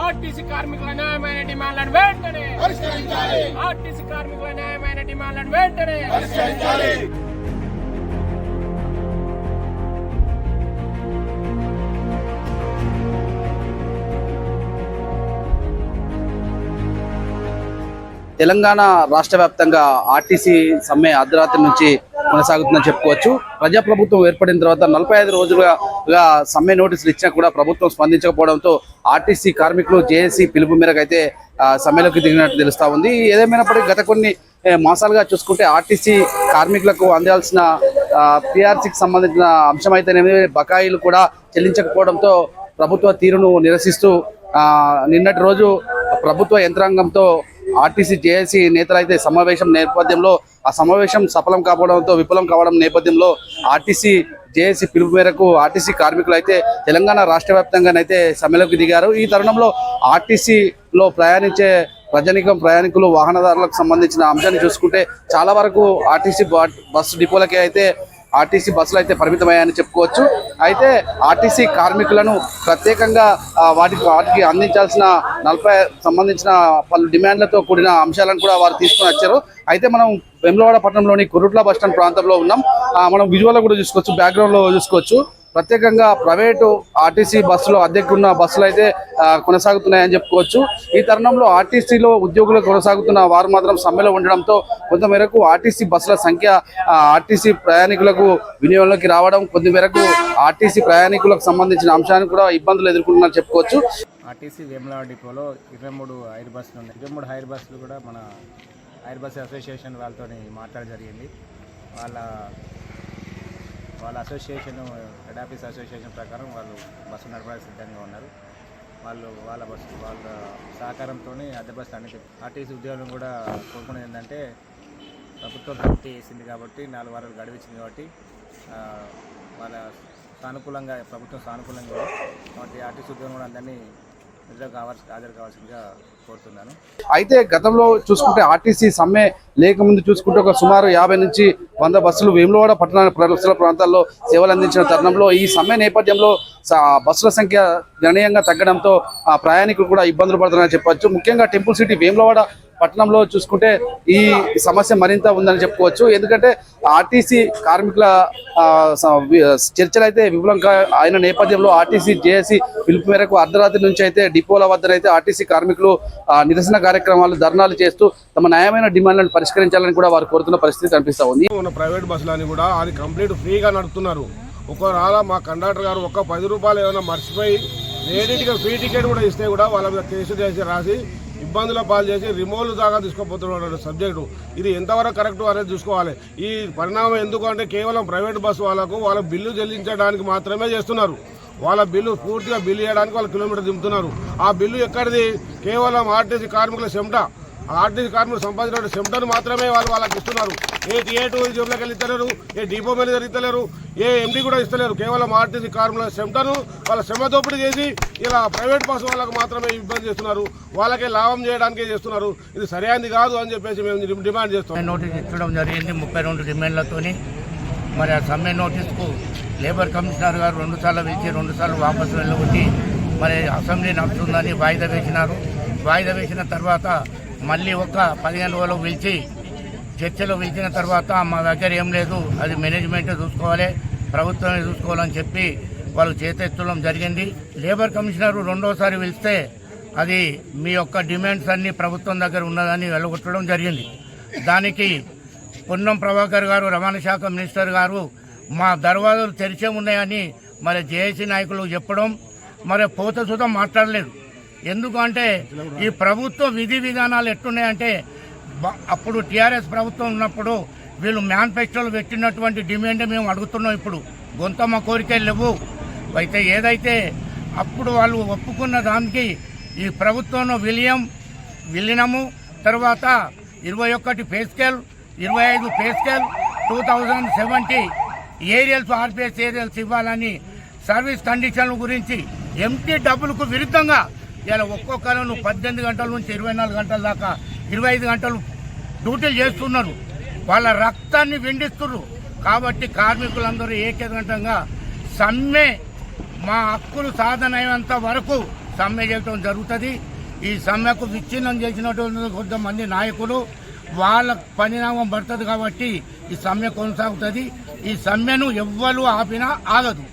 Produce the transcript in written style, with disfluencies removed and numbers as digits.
RTC కార్మికుల న్యాయమైన డిమాండ్లను వెంటనే పరిష్కరించాలి. ఆర్టీసీ కార్మికుల న్యాయమైన డిమాండ్లను వెంటనే పరిష్కరించాలి. తెలంగాణ రాష్ట్ర వ్యాప్తంగా ఆర్టీసీ సమ్మె అర్ధరాత్రి నుంచి కొనసాగుతుందని చెప్పుకోవచ్చు. ప్రజాప్రభుత్వం ఏర్పడిన తర్వాత 45 రోజులుగా సమ్మె నోటీసులు ఇచ్చినా కూడా ప్రభుత్వం స్పందించకపోవడంతో ఆర్టీసీ కార్మికులు జేఏసీ పిలుపు మేరకు అయితే సమ్మెలోకి దిగినట్టు తెలుస్తా ఉంది. ఏదేమైనప్పటికీ గత కొన్ని మాసాలుగా చూసుకుంటే ఆర్టీసీ కార్మికులకు అందాల్సిన పిఆర్సీకి సంబంధించిన అంశం అయితేనేమి బకాయిలు కూడా చెల్లించకపోవడంతో ప్రభుత్వ తీరును నిరసిస్తూ నిన్నటి రోజు ప్రభుత్వ యంత్రాంగంతో ఆర్టీసీ జేఏసీ నేతలు అయితే సమావేశం నేపథ్యంలో ఆ సమావేశం విఫలం కావడం నేపథ్యంలో ఆర్టీసీ జేఏసీ పిలుపు మేరకు ఆర్టీసీ కార్మికులు అయితే తెలంగాణ రాష్ట్ర వ్యాప్తంగానైతే సమ్మెలోకి దిగారు. ఈ తరుణంలో ఆర్టీసీలో ప్రయాణించే ప్రయాణికులు వాహనదారులకు సంబంధించిన అంశాన్ని చూసుకుంటే చాలా వరకు ఆర్టీసీ బస్సు డిపోలకే అయితే ఆర్టీసీ బస్సులు అయితే పరిమితమయ్యాయని చెప్పుకోవచ్చు. అయితే ఆర్టీసీ కార్మికులను ప్రత్యేకంగా వాటికి అందించాల్సిన 40 సంబంధించిన పలు డిమాండ్లతో కూడిన అంశాలను కూడా వారు తీసుకొని వచ్చారు. అయితే మనం వేములవాడ పట్టణంలోని కురుట్ల బస్టాండ్ ప్రాంతంలో ఉన్నాం. మనం విజువల్లో కూడా చూసుకోవచ్చు, బ్యాక్గ్రౌండ్లో చూసుకోవచ్చు. ప్రత్యేకంగా ప్రైవేటు ఆర్టీసీ బస్సులో అద్దెకున్న బస్సులు అయితే కొనసాగుతున్నాయని చెప్పుకోవచ్చు. ఈ తరుణంలో ఆర్టీసీలో ఉద్యోగులు కొనసాగుతున్న వారు మాత్రం సమ్మెలో ఉండడంతో కొంతమేరకు ఆర్టీసీ బస్సుల సంఖ్య ఆర్టీసీ ప్రయాణికులకు వినియోగంలోకి రావడం, కొంతమేరకు ఆర్టీసీ ప్రయాణికులకు సంబంధించిన అంశాన్ని కూడా ఇబ్బందులు ఎదుర్కొంటున్నారని చెప్పుకోవచ్చు. ఆర్టీసీ వేములవాడ డిపోలో 23 హైర్ బస్సులు ఉన్నాయి. 23 హైర్ బస్సులు కూడా మన హైర్ బస్ అసోసియేషన్ వాళ్ళతో మాట్లాడడం జరిగింది. వాళ్ళ అసోసియేషన్ హెడ్ ఆఫీస్ అసోసియేషన్ ప్రకారం వాళ్ళు బస్సు నడపడానికి సిద్ధంగా ఉన్నారు. వాళ్ళ సహకారంతో అద్దె బస్సు అన్ని ఆర్టీసీ ఉద్యోగులను కూడా కోరుకునేది ఏంటంటే ప్రభుత్వం భర్తీ చేసింది కాబట్టి 4 వారాలు గడివించింది కాబట్టి వాళ్ళ ప్రభుత్వం సానుకూలంగా కాబట్టి ఆర్టీసీ ఉద్యోగులు కూడా అందరినీ హాజరు కావాల్సిందిగా కోరుతున్నాను. అయితే గతంలో చూసుకుంటే ఆర్టీసీ సమ్మె లేకముందు చూసుకుంటే ఒక సుమారు 50 నుంచి 100 బస్సులు వేములవాడ పట్టణ ప్రాంతాల్లో సేవలు అందించిన తరుణంలో ఈ సమ్మె నేపథ్యంలో బస్సుల సంఖ్య గణనీయంగా తగ్గడంతో ప్రయాణికులు కూడా ఇబ్బందులు పడుతున్నారని చెప్పొచ్చు. ముఖ్యంగా టెంపుల్ సిటీ వేములవాడ పట్టణంలో చూసుకుంటే ఈ సమస్య మరింత ఉందని చెప్పుకోవచ్చు. ఎందుకంటే ఆర్టీసీ కార్మికుల చర్చలు అయితే విఫలంగా అయిన నేపథ్యంలో ఆర్టీసీ జేఏసీ పిలుపు మేరకు అర్ధరాత్రి నుంచి అయితే డిపోల వద్దనైతే ఆర్టీసీ కార్మికులు నిరసన కార్యక్రమాలు ధర్నాలు చేస్తూ తమ న్యాయమైన డిమాండ్లను పరిష్కరించాలని కూడా వారు కోరుతున్న పరిస్థితి కనిపిస్తా ఉంది. ప్రైవేట్ బస్సులని కూడా అది కంప్లీట్ ఫ్రీగా నడుపుతున్నారు. ఒకవేళ మా కండక్టర్ గారు 10 రూపాయలు ఏమైనా మర్చిపోయి రేడిగా ఫ్రీ టికెట్ కూడా ఇస్తే కూడా వాళ్ళ మీద కేసు చేసి రాసి ఇబ్బందుల పాలు చేసి రిమోల్ దాకా తీసుకుపోతున్నాడు సబ్జెక్టు. ఇది ఎంతవరకు కరెక్ట్ అనేది చూసుకోవాలి. ఈ పరిణామం ఎందుకు అంటే కేవలం ప్రైవేట్ బస్సు వాళ్ళ బిల్లు చెల్లించడానికి మాత్రమే చేస్తున్నారు. వాళ్ళ బిల్లు పూర్తిగా బిల్లు ఇవ్వడానికి వాళ్ళు కిలోమీటర్ దింపుతున్నారు. ఆ బిల్లు ఎక్కడిది? కేవలం ఆర్టీసీ కార్మికుల చెమట, ఆర్టీసీ కార్మికులు సంపాదించిన చెమటను మాత్రమే వాళ్ళకి ఇస్తున్నారు. ఏ థియేటర్ జోబులకు వెళ్ళి ఇస్తలేరు, ఏ డిపో మేనేజర్ ఇస్తలేరు, ఏ ఎండీ కూడా ఇస్తలేరు. కేవలం ఆర్టీసీ కార్మికుల చెమటను వాళ్ళ శ్రమ దోపిడీ చేసి ఇలా ప్రైవేట్ బస్సు వాళ్ళకు మాత్రమే ఇబ్బంది చేస్తున్నారు. వాళ్ళకే లాభం చేయడానికే చేస్తున్నారు. ఇది సరైనది కాదు అని చెప్పేసి మేము డిమాండ్ చేస్తాం. నోటీస్ ఇచ్చడం జరిగింది 32 డిమాండ్లతో. మరి ఆ సమ్మె నోటీస్కు లేబర్ కమిషనర్ గారు 2 సార్లు పిలిచి 2 సార్లు వాపసు వెళ్ళగొట్టి మరి అసెంబ్లీ నడుస్తుందని వాయిదా వేసినారు. వాయిదా వేసిన తర్వాత మళ్ళీ ఒక 15 రోజులు పిలిచి చర్చలు పిలిచిన తర్వాత మా దగ్గర ఏం లేదు, అది మేనేజ్మెంట్ చూసుకోవాలి, ప్రభుత్వమే చూసుకోవాలని చెప్పి వాళ్ళు చేతెత్తడం జరిగింది. లేబర్ కమిషనర్ 2వసారి పిలిస్తే అది మీ యొక్క డిమాండ్స్ అన్నీ ప్రభుత్వం దగ్గర ఉన్నదని వెళ్ళగొట్టడం జరిగింది. దానికి పొన్నం ప్రభాకర్ గారు రవాణా శాఖ మినిస్టర్ గారు మా దర్వాజాలు తెరిచే ఉన్నాయని మరి జేఏసీ నాయకులు చెప్పడం, మరి పోత సుతం మాట్లాడలేదు. ఎందుకంటే ఈ ప్రభుత్వ విధి విధానాలు ఎట్టున్నాయంటే అప్పుడు టీఆర్ఎస్ ప్రభుత్వం ఉన్నప్పుడు వీళ్ళు మేనిఫెస్టోలు పెట్టినటువంటి డిమాండే మేము అడుగుతున్నాం. ఇప్పుడు గొంతమ్మ కోరికలు లేవు. అయితే ఏదైతే అప్పుడు వాళ్ళు ఒప్పుకున్న దానికి ఈ ప్రభుత్వంలో విలీనము తర్వాత 21 pay scale 25 pay scale 2070 aerials RPS aerials ఇవ్వాలని సర్వీస్ కండిషన్ల గురించి ఎంటీ డబ్బులకు విరుద్ధంగా ఇలా ఒక్కొక్కరు 18 గంటల నుంచి 24 గంటల దాకా 25 గంటలు డ్యూటీలు చేస్తున్నారు. వాళ్ళ రక్తాన్ని విండిస్తున్నారు. కాబట్టి కార్మికులందరూ ఏకదంతంగా సమ్మె మా హక్కులు సాధన అయ్యేంత వరకు సమ్మె చేయడం జరుగుతుంది. ఈ సమ్మెకు విచ్ఛిన్నం చేసినటువంటి కొంతమంది నాయకులు వాళ్ళ పరిణామం పడుతుంది కాబట్టి ఈ సమ్మె కొనసాగుతుంది. ఈ సమ్మెను ఎవ్వరు ఆపినా ఆగదు.